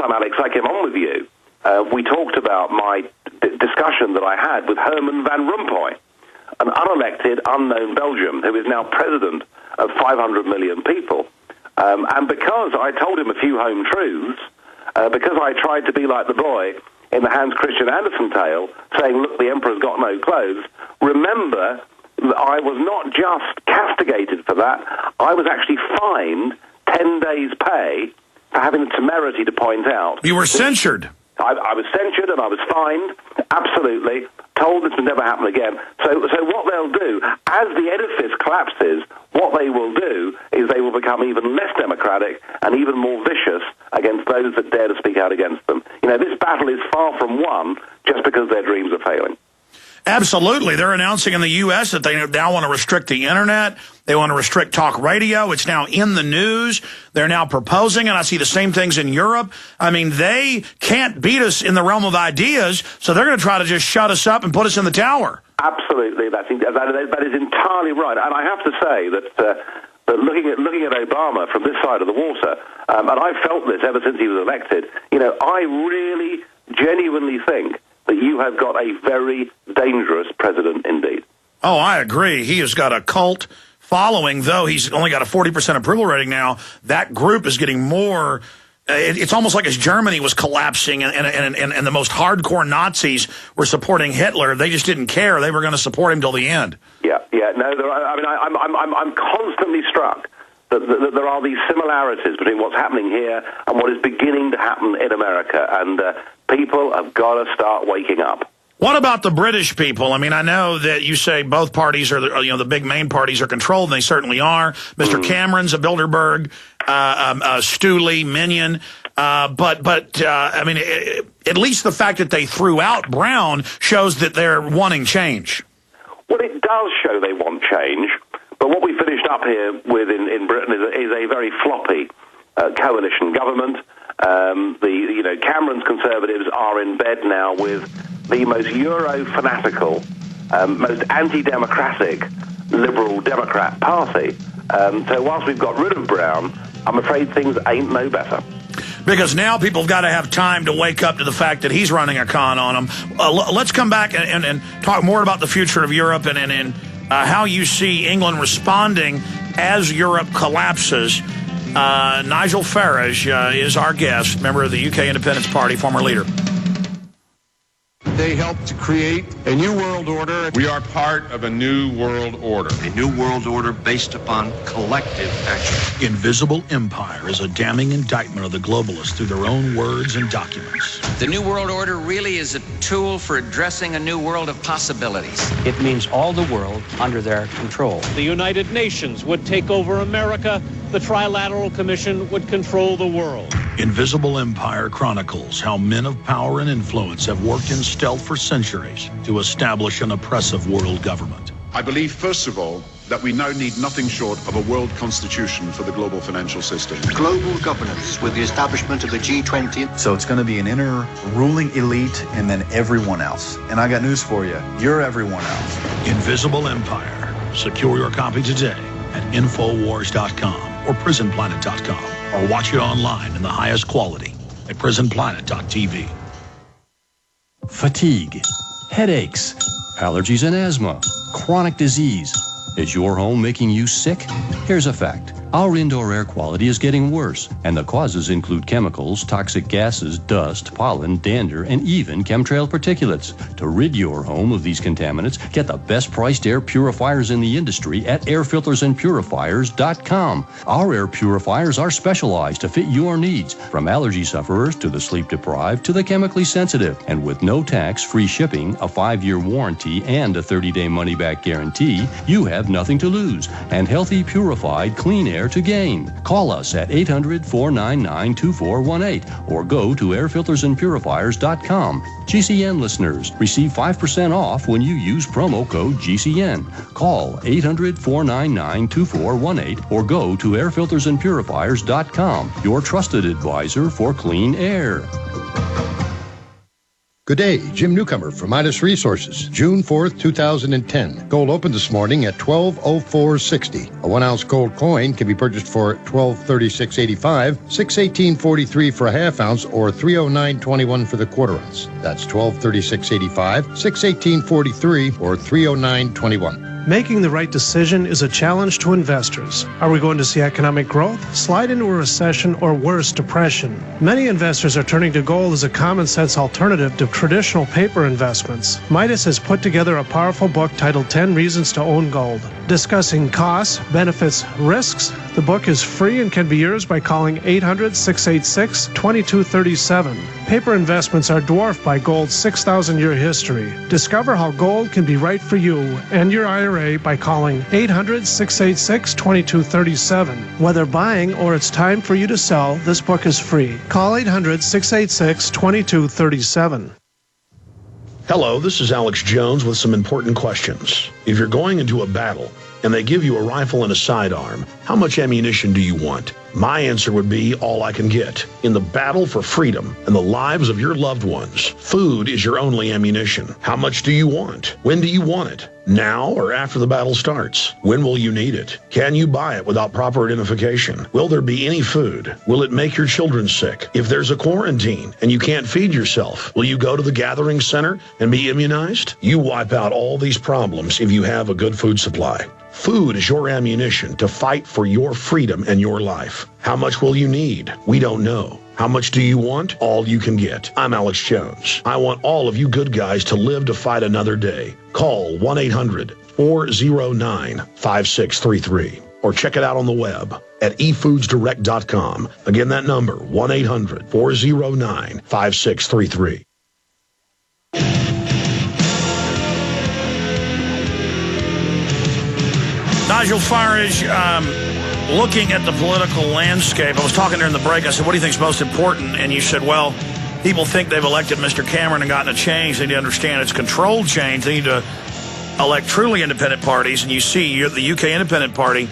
time, Alex, I came on with you, we talked about my discussion that I had with Herman Van Rompuy, an unelected, unknown Belgian who is now president of 500 million people. And because I told him a few home truths, because I tried to be like the boy in the Hans Christian Andersen tale, saying, look, the emperor's got no clothes, remember that I was not just castigated for that, I was actually fined 10 days' pay for having the temerity to point out. You were censured. I was censured and I was fined, absolutely, told this would never happen again. So what they'll do, as the edifice collapses, what they will do is they will become even less democratic and even more vicious against those that dare to speak out against them. You know, this battle is far from won just because their dreams are failing. Absolutely. They're announcing in the U.S. that they now want to restrict the Internet. They want to restrict talk radio. It's now in the news. They're now proposing, and I see the same things in Europe. I mean, they can't beat us in the realm of ideas, so they're going to try to just shut us up and put us in the tower. Absolutely. That is entirely right. And I have to say that looking at Obama from this side of the water, and I've felt this ever since he was elected, you know, I really genuinely think that you have got a very dangerous president indeed. Oh, I agree. He has got a cult following, though he's only got a 40% approval rating now. That group is getting more. It's almost like as Germany was collapsing and the most hardcore Nazis were supporting Hitler. They just didn't care. They were going to support him till the end. Yeah. No, I'm constantly struck that there are these similarities between what's happening here and what is beginning to happen in America. And people have got to start waking up. What about the British people? I mean, I know that you say both parties are, the big main parties are controlled, and they certainly are. Mr. Cameron's a Bilderberg, Stooley, Minion. I mean, at least the fact that they threw out Brown shows that they're wanting change. Well, it does show they want change. But what we finished up here with in Britain is a very floppy coalition government. Cameron's Conservatives are in bed now with the most Euro-fanatical, most anti-democratic Liberal Democrat Party. So whilst we've got rid of Brown, I'm afraid things ain't no better. Because now people have got to have time to wake up to the fact that he's running a con on them. Let's come back and talk more about the future of Europe and how you see England responding as Europe collapses. Nigel Farage is our guest, member of the UK Independence Party, former leader. They helped to create a new world order. We are part of a new world order. A new world order based upon collective action. Invisible Empire is a damning indictment of the globalists through their own words and documents. The new world order really is a tool for addressing a new world of possibilities. It means all the world under their control. The United Nations would take over America. The Trilateral Commission would control the world. Invisible Empire chronicles how men of power and influence have worked in stealth for centuries to establish an oppressive world government. I believe, first of all, that we now need nothing short of a world constitution for the global financial system. Global governance with the establishment of the G20. So it's going to be an inner ruling elite and then everyone else. And I got news for you. You're everyone else. Invisible Empire. Secure your copy today at Infowars.com or PrisonPlanet.com, or watch it online in the highest quality at PrisonPlanet.tv. Fatigue, headaches, allergies and asthma, chronic disease. Is your home making you sick? Here's a fact. Our indoor air quality is getting worse, and the causes include chemicals, toxic gases, dust, pollen, dander, and even chemtrail particulates. To rid your home of these contaminants, get the best-priced air purifiers in the industry at airfiltersandpurifiers.com. Our air purifiers are specialized to fit your needs, from allergy sufferers to the sleep-deprived to the chemically sensitive. And with no tax, free shipping, a 5-year warranty, and a 30-day money-back guarantee, you have nothing to lose, and healthy, purified, clean air to gain. Call us at 800-499-2418 or go to airfiltersandpurifiers.com. GCN listeners receive 5% off when you use promo code GCN. Call 800-499-2418 or go to airfiltersandpurifiers.com, your trusted advisor for clean air. Good day, Jim Newcomer from Midas Resources. June 4th, 2010. Gold opened this morning at $12.0460. A 1-ounce gold coin can be purchased for $12.3685, $6.1843 for a half ounce, or $309.21 for the quarter ounce. That's $12.3685, $6.1843, or $309.21. Making the right decision is a challenge to investors. Are we going to see economic growth, slide into a recession, or worse, depression? Many investors are turning to gold as a common-sense alternative to traditional paper investments. Midas has put together a powerful book titled 10 Reasons to Own Gold. Discussing costs, benefits, risks, the book is free and can be yours by calling 800-686-2237. Paper investments are dwarfed by gold's 6,000-year history. Discover how gold can be right for you and your IRA by calling 800-686-2237. Whether buying or it's time for you to sell, this book is free. Call 800-686-2237. Hello, this is Alex Jones with some important questions. If you're going into a battle and they give you a rifle and a sidearm, how much ammunition do you want? My answer would be all I can get. In the battle for freedom and the lives of your loved ones, food is your only ammunition. How much do you want? When do you want it? Now or after the battle starts? When will you need it? Can you buy it without proper identification? Will there be any food? Will it make your children sick? If there's a quarantine and you can't feed yourself, will you go to the gathering center and be immunized? You wipe out all these problems if you have a good food supply. Food is your ammunition to fight for your freedom and your life. How much will you need? We don't know. How much do you want? All you can get. I'm Alex Jones. I want all of you good guys to live to fight another day. Call 1-800-409-5633 or check it out on the web at efoodsdirect.com. Again, that number, 1-800-409-5633. Nigel Farage, looking at the political landscape, I was talking during the break, I said, what do you think is most important? And you said, well, people think they've elected Mr. Cameron and gotten a change. They need to understand it's controlled change. They need to elect truly independent parties. And you see the UK Independent Party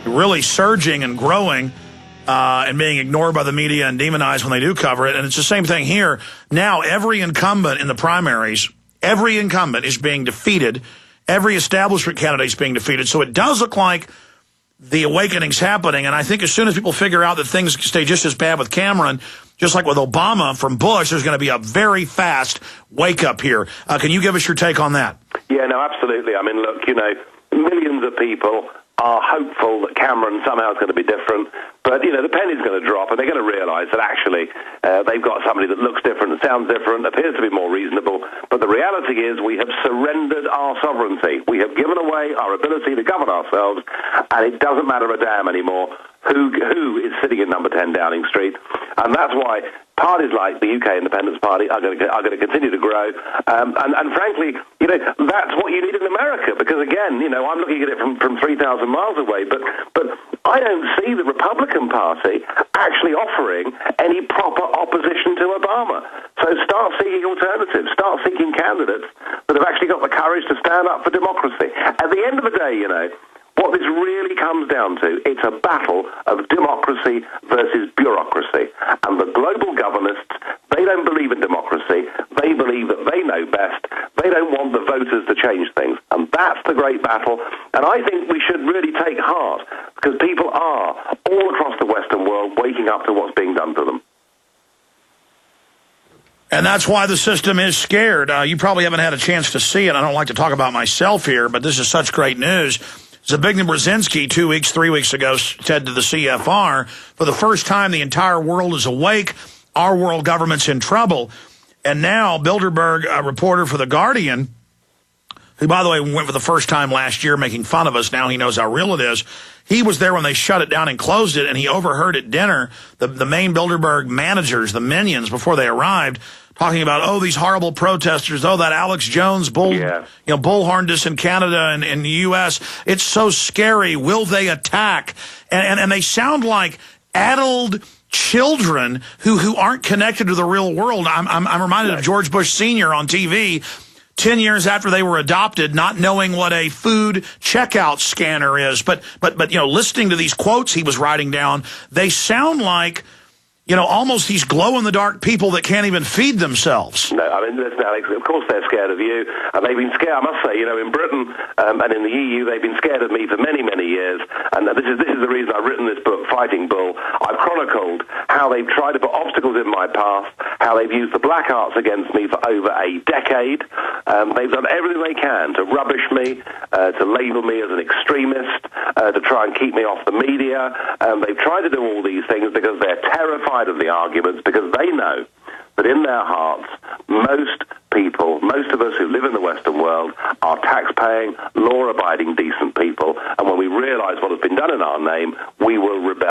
really surging and growing and being ignored by the media and demonized when they do cover it. And it's the same thing here. Now, every incumbent in the primaries, every incumbent is being defeated. Every establishment candidate is being defeated. So it does look like the awakening's happening. And I think as soon as people figure out that things stay just as bad with Cameron, just like with Obama from Bush, there's going to be a very fast wake-up here. Can you give us your take on that? Yeah, no, absolutely. I mean, look, millions of people are hopeful that Cameron somehow is going to be different. But, the penny's going to drop, and they're going to realise that actually they've got somebody that looks different, sounds different, appears to be more reasonable. But the reality is we have surrendered our sovereignty. We have given away our ability to govern ourselves, and it doesn't matter a damn anymore who is sitting in number 10 Downing Street. And that's why parties like the UK Independence Party are going to continue to grow. And frankly, that's what you need in America. Because again, I'm looking at it from 3,000 miles away. But I don't see the Republican Party actually offering any proper opposition to Obama. So start seeking alternatives. Start seeking candidates that have actually got the courage to stand up for democracy. At the end of the day, what this really comes down to, it's a battle of democracy versus bureaucracy. And the global governnists, they don't believe in democracy. They believe that they know best. They don't want the voters to change things. And that's the great battle. And I think we should really take heart, because people are, all across the Western world, waking up to what's being done to them. And that's why the system is scared. You probably haven't had a chance to see it. I don't like to talk about myself here, but this is such great news. Zbigniew Brzezinski 3 weeks ago said to the CFR, for the first time, the entire world is awake. Our world government's in trouble. And now Bilderberg, a reporter for The Guardian, who, by the way, went for the first time last year making fun of us. Now he knows how real it is. He was there when they shut it down and closed it, and he overheard at dinner the main Bilderberg managers, the minions, before they arrived, talking about, these horrible protesters, that Alex Jones bullhorned us in Canada and in the U.S. It's so scary. Will they attack? And they sound like addled children who aren't connected to the real world. I'm reminded of George Bush Sr. on TV 10 years after they were adopted, not knowing what a food checkout scanner is. But listening to these quotes he was writing down, they sound like almost these glow-in-the-dark people that can't even feed themselves. No, I mean, listen, Alex, of course they're scared of you. And they've been scared, I must say, in Britain and in the EU, they've been scared of me for many, many years. And this is the reason I've written this book, Fighting Bull. I've chronicled how they've tried to put obstacles in my path, how they've used the black arts against me for over a decade. They've done everything they can to rubbish me, to label me as an extremist, to try and keep me off the media. They've tried to do all these things because they're terrified of the arguments, because they know that in their hearts, most people, most of us who live in the Western world, are tax-paying, law-abiding, decent people. And when we realize what has been done in our name, we will rebel.